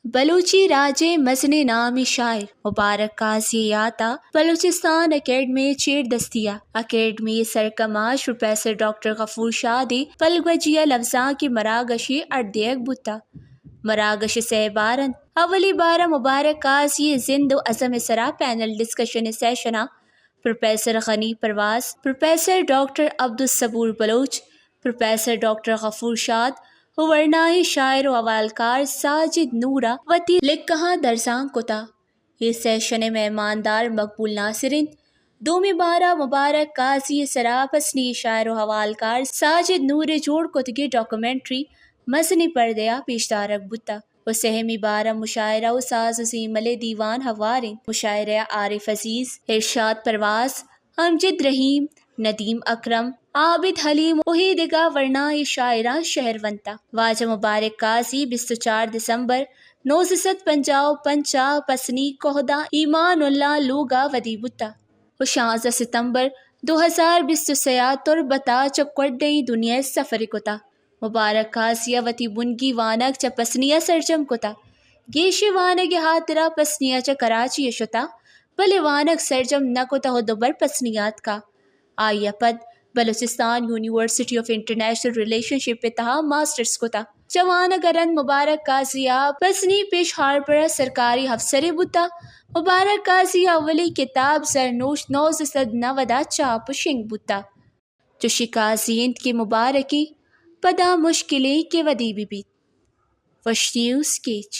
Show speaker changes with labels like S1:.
S1: بلوچی راجے مزن نامی شاعر مبارک قاضی یاتا بلوچستان اکیڈمی چیر دستیا اکیڈمی سرکماش پروفیسر ڈاکٹر غفور شادی پلگوجیہ لفظاں کی مراگشی اردیک بوتا مراگش سے بارن اولی بارہ مبارک قاضی زند و عظم سرا پینل ڈسکشن سیشنا پروفیسر غنی پرواز professor doctor Abdul Saboor Baloch professor doctor غفور شاد ورنائی شاعر و حوالکار ساجد نورا وتی لکھاں درزاں کتا یہ سیشن مہماندار مقبول ناصرین دومی بارہ مبارک قاضی سرا پسنی شاعر و حوالکار ساجد نور جوڑ کتگی ڈاکومنٹری مزنی پردیا پیشدارک بتا و سہمی بارہ مشاعرہ و ساز و زیمل دیوان ہوارین مشاعرہ عارف عزیز ارشاد پرواز امجد رحیم ندیم اکرم عابد حلیم وہی دگا ورنائی شاعرہ شہرونتا واجہ مبارک قاضی 24 دسمبر 1955 پسنی کوہدہ ایمان اللہ لوگا ودی بتا و 16 ستمبر 2023 تربتا چکوڈئی دنیا سفر کتا مبارک قاضیہ وتی بنگی وانک چا پسنیا سرجم کتا گیشی وانگ ہاترا پسنیا چا کراچی شتا بلے وانک سرجم نہ کتا ہو دوبر پسنیات کا آئیہ پد Balochistan university of international relationship تہا ماسٹرز کتا جوانک ارن مبارک قاضیہ پسنی پیش ہارپر سرکاری افسری بتا مبارک قاضیہ اولی کتاب زرنوش 1990 چاپ شنگ بتا چوشی قاضیند کی مبارکی پدا مشکلی کے ودی بھی وش نیوز کیچ